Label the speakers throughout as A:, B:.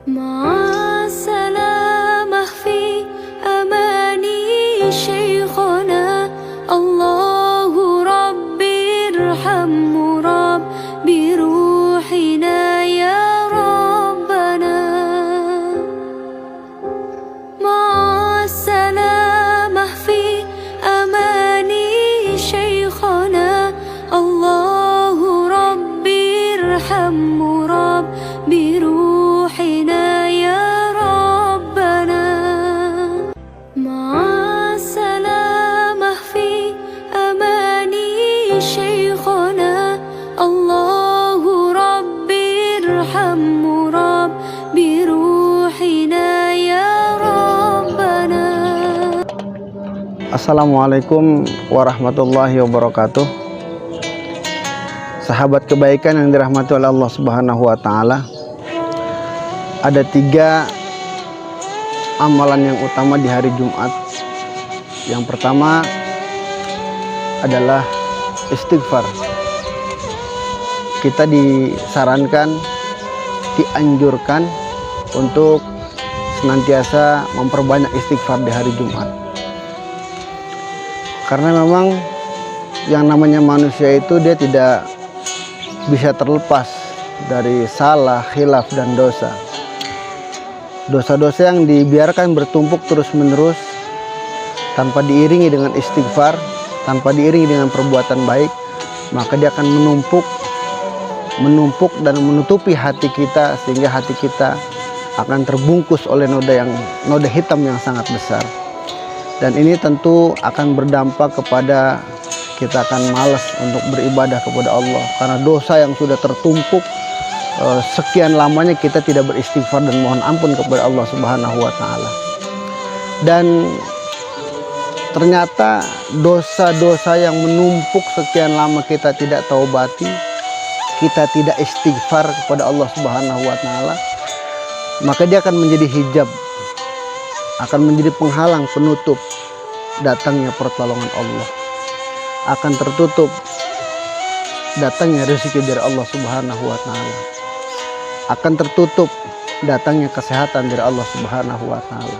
A: مع السلامة في أماني شيخنا الله ربي ارحم ربي روحنا يا ربنا. مع السلامة في أماني شيخنا الله ربي ارحم ربي روحنا يا ربنا. مع السلامة في أماني شيخنا الله ربي ارحم ربي روحنا يا ربنا.
B: Assalamualaikum warahmatullahi wabarakatuh. Sahabat kebaikan yang dirahmati oleh Allah Subhanahu wa Ta'ala, ada 3 amalan yang utama di hari Jumat. Yang pertama adalah istighfar. Kita disarankan, dianjurkan untuk senantiasa memperbanyak istighfar di hari Jumat. Karena memang yang namanya manusia itu dia tidak bisa terlepas dari salah, khilaf, dan dosa. Dosa-dosa yang dibiarkan bertumpuk terus-menerus tanpa diiringi dengan istighfar, tanpa diiringi dengan perbuatan baik, maka dia akan menumpuk dan menutupi hati kita, sehingga hati kita akan terbungkus oleh noda hitam yang sangat besar. Dan ini tentu akan berdampak kepada kita akan malas untuk beribadah kepada Allah, karena dosa yang sudah tertumpuk sekian lamanya kita tidak beristighfar dan mohon ampun kepada Allah Subhanahu wa Ta'ala. Dan ternyata dosa-dosa yang menumpuk sekian lama kita tidak taubati, kita tidak istighfar kepada Allah Subhanahu wa Ta'ala, maka dia akan menjadi hijab, akan menjadi penghalang, penutup datangnya pertolongan Allah. Akan tertutup datangnya rezeki dari Allah Subhanahu wa Ta'ala. Akan tertutup datangnya kesehatan dari Allah Subhanahu wa Ta'ala.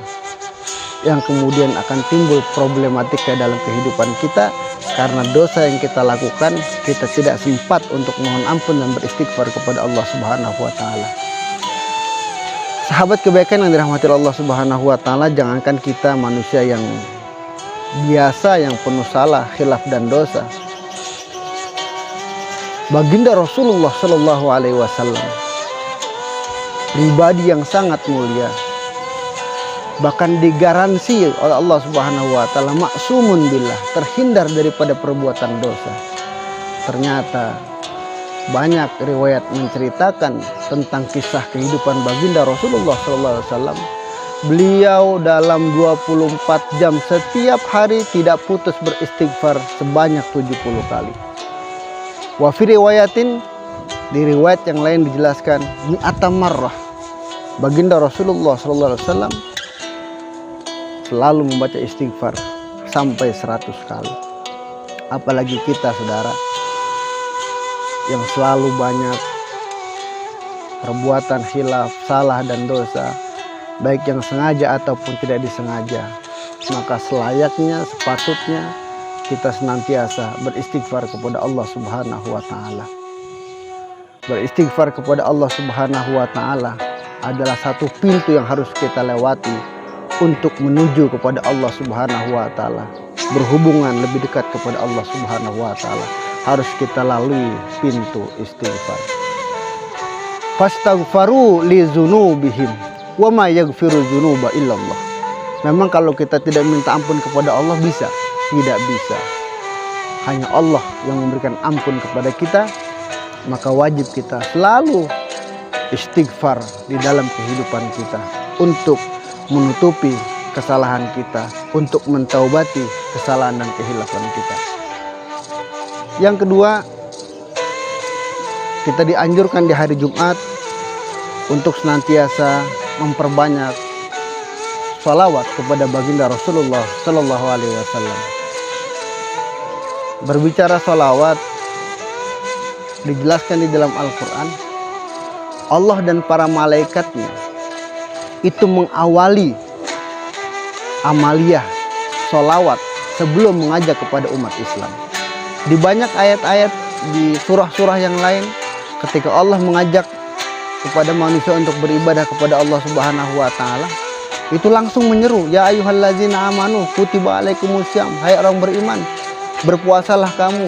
B: Yang kemudian akan timbul problematika dalam kehidupan kita karena dosa yang kita lakukan, kita tidak sempat untuk mohon ampun dan beristighfar kepada Allah Subhanahu wa Ta'ala. Sahabat kebaikan yang dirahmati Allah Subhanahu wa Ta'ala, jangankan kita manusia yang biasa, yang penuh salah, khilaf, dan dosa, baginda Rasulullah Shallallahu Alaihi Wasallam, pribadi yang sangat mulia, bahkan digaransi oleh Allah Subhanahu wa Ta'ala maksumun billah, terhindar daripada perbuatan dosa. Ternyata banyak riwayat menceritakan tentang kisah kehidupan baginda Rasulullah Shallallahu Alaihi Wasallam. Beliau dalam 24 jam setiap hari tidak putus beristighfar sebanyak 70 kali. Wa fi riwayatin, di riwayat yang lain dijelaskan, mi'ata marrah, baginda Rasulullah SAW selalu membaca istighfar sampai 100 kali. Apalagi kita, saudara, yang selalu banyak perbuatan khilaf, salah, dan dosa, baik yang sengaja ataupun tidak disengaja, maka selayaknya, sepatutnya kita senantiasa beristighfar kepada Allah Subhanahu wa Ta'ala. Beristighfar kepada Allah Subhanahu wa Ta'ala adalah satu pintu yang harus kita lewati untuk menuju kepada Allah Subhanahu wa Ta'ala. Berhubungan lebih dekat kepada Allah Subhanahu wa Ta'ala, harus kita lalui pintu istighfar. Fastaghfaru li dzunubihim wa ma yaghfiru dzunuba illallah. Memang kalau kita tidak minta ampun kepada Allah bisa? Tidak bisa. Hanya Allah yang memberikan ampun kepada kita. Maka wajib kita selalu istighfar di dalam kehidupan kita untuk menutupi kesalahan kita, untuk mentaubati kesalahan dan kehilafan kita. Yang kedua, kita dianjurkan di hari Jumat untuk senantiasa memperbanyak salawat kepada baginda Rasulullah Sallallahu Alaihi Wasallam. Berbicara salawat, dijelaskan di dalam Al-Quran, Allah dan para malaikatnya itu mengawali amaliyah sholawat sebelum mengajak kepada umat Islam. Di banyak ayat-ayat di surah-surah yang lain, ketika Allah mengajak kepada manusia untuk beribadah kepada Allah Subhanahu wa taala, itu langsung menyeru, ya ayyuhallazina amanu kutiba alaikumussyam, hai orang beriman, berpuasalah kamu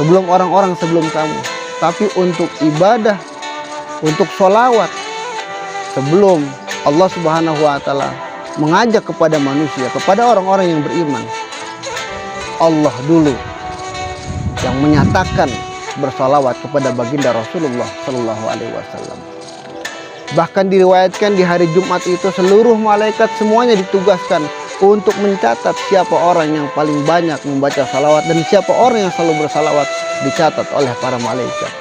B: sebelum orang-orang sebelum kamu. Tapi untuk ibadah, untuk sholawat sebelum Allah Subhanahu wa taala mengajak kepada manusia, kepada orang-orang yang beriman, Allah dulu yang menyatakan bersalawat kepada baginda Rasulullah Shallallahu Alaihi Wasallam. Bahkan diriwayatkan di hari Jumat itu seluruh malaikat semuanya ditugaskan untuk mencatat siapa orang yang paling banyak membaca salawat dan siapa orang yang selalu bersalawat, dicatat oleh para malaikat.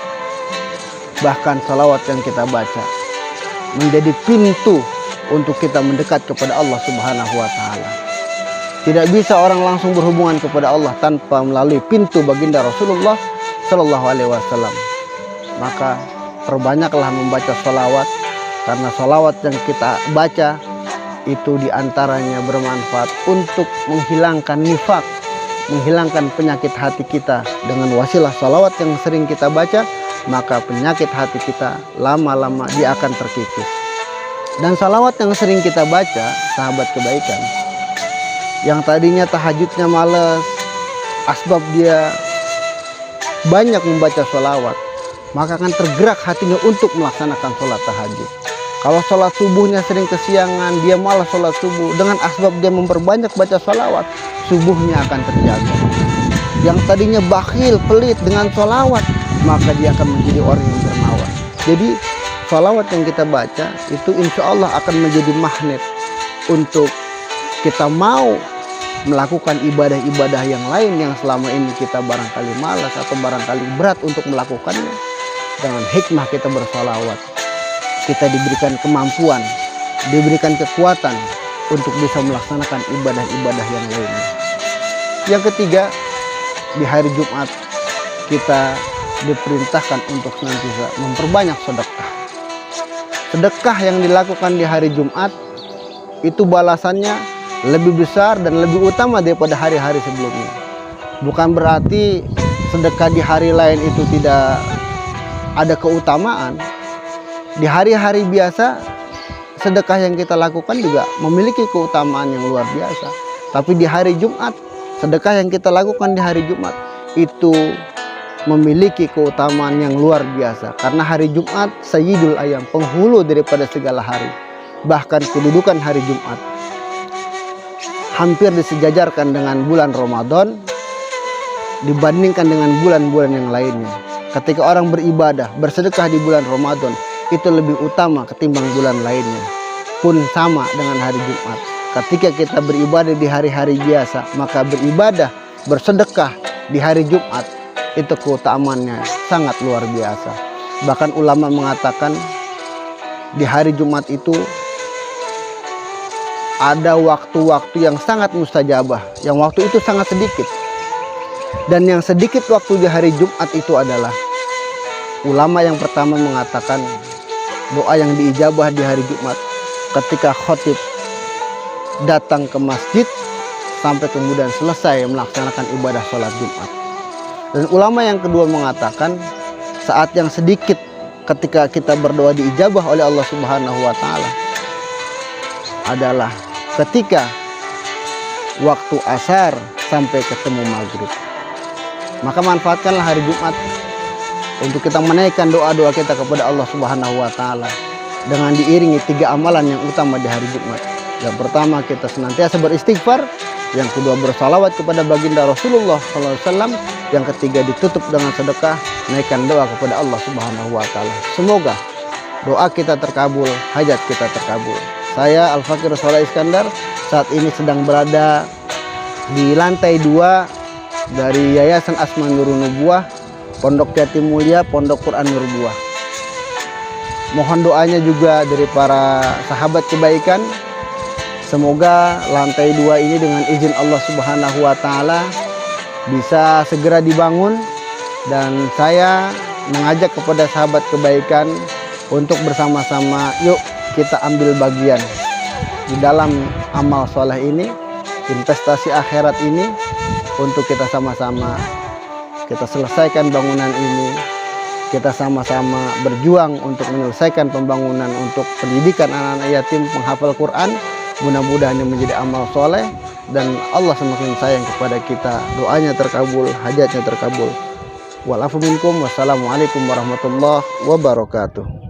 B: Bahkan salawat yang kita baca menjadi pintu untuk kita mendekat kepada Allah Subhanahu wa taala. Tidak bisa orang langsung berhubungan kepada Allah tanpa melalui pintu baginda Rasulullah Shallallahu Alaihi Wasallam. Maka perbanyaklah membaca salawat, karena salawat yang kita baca itu diantaranya bermanfaat untuk menghilangkan nifak, menghilangkan penyakit hati kita. Dengan wasilah salawat yang sering kita baca, maka penyakit hati kita lama-lama dia akan terkikis. Dan salawat yang sering kita baca, sahabat kebaikan, yang tadinya tahajudnya malas, asbab dia banyak membaca salawat, maka akan tergerak hatinya untuk melaksanakan sholat tahajud. Kalau sholat subuhnya sering kesiangan, dia malas sholat subuh, dengan asbab dia memperbanyak baca salawat, subuhnya akan terjaga. Yang tadinya bakhil, pelit dengan salawat, maka dia akan menjadi orang yang dermawan. Jadi salawat yang kita baca itu insya Allah akan menjadi magnet untuk kita mau melakukan ibadah-ibadah yang lain yang selama ini kita barangkali malas atau barangkali berat untuk melakukannya. Dengan hikmah kita bersalawat, kita diberikan kemampuan, diberikan kekuatan untuk bisa melaksanakan ibadah-ibadah yang lainnya. Yang ketiga, di hari Jumat kita diperintahkan untuk senantiasa memperbanyak sedekah. Sedekah yang dilakukan di hari Jumat itu balasannya lebih besar dan lebih utama daripada hari-hari sebelumnya. Bukan berarti sedekah di hari lain itu tidak ada keutamaan. Di hari-hari biasa sedekah yang kita lakukan juga memiliki keutamaan yang luar biasa. Tapi di hari Jumat, sedekah yang kita lakukan di hari Jumat itu memiliki keutamaan yang luar biasa. Karena hari Jumat sayyidul ayyam, penghulu daripada segala hari. Bahkan kedudukan hari Jumat hampir disejajarkan dengan bulan Ramadan dibandingkan dengan bulan-bulan yang lainnya. Ketika orang beribadah, bersedekah di bulan Ramadan itu lebih utama ketimbang bulan lainnya. Pun sama dengan hari Jumat. Ketika kita beribadah di hari-hari biasa, maka beribadah, bersedekah di hari Jumat itu keutamaannya sangat luar biasa. Bahkan ulama mengatakan di hari Jumat itu ada waktu-waktu yang sangat mustajabah, yang waktu itu sangat sedikit. Dan yang sedikit waktu di hari Jumat itu adalah, ulama yang pertama mengatakan doa yang diijabah di hari Jumat ketika khotib datang ke masjid sampai kemudian selesai melaksanakan ibadah sholat Jumat. Dan ulama yang kedua mengatakan saat yang sedikit ketika kita berdoa diijabah oleh Allah Subhanahu wa taala adalah ketika waktu asar sampai ketemu maghrib. Maka manfaatkanlah hari Jumat untuk kita menaikkan doa-doa kita kepada Allah Subhanahu wa taala dengan diiringi 3 amalan yang utama di hari Jumat. Yang pertama, kita senantiasa beristighfar. Yang kedua, bersalawat kepada baginda Rasulullah SAW. Yang ketiga, ditutup dengan sedekah, naikkan doa kepada Allah Subhanahu wa taala. Semoga doa kita terkabul, hajat kita terkabul. Saya Al-Fakir Sholeh Iskandar saat ini sedang berada di lantai 2 dari Yayasan Asma Nurun Nubuwah, Pondok Jati Mulia, Pondok Quran Nur Buah. Mohon doanya juga dari para sahabat kebaikan. Semoga lantai 2 ini dengan izin Allah Subhanahu wa taala bisa segera dibangun, dan saya mengajak kepada sahabat kebaikan untuk bersama-sama yuk kita ambil bagian di dalam amal soleh ini, investasi akhirat ini, untuk kita sama-sama kita selesaikan bangunan ini. Kita sama-sama berjuang untuk menyelesaikan pembangunan untuk pendidikan anak-anak yatim penghafal Quran. Mudah-mudahan ini menjadi amal soleh dan Allah semakin sayang kepada kita. Doanya terkabul, hajatnya terkabul. Wal afu minkum. Wassalamualaikum warahmatullahi wabarakatuh.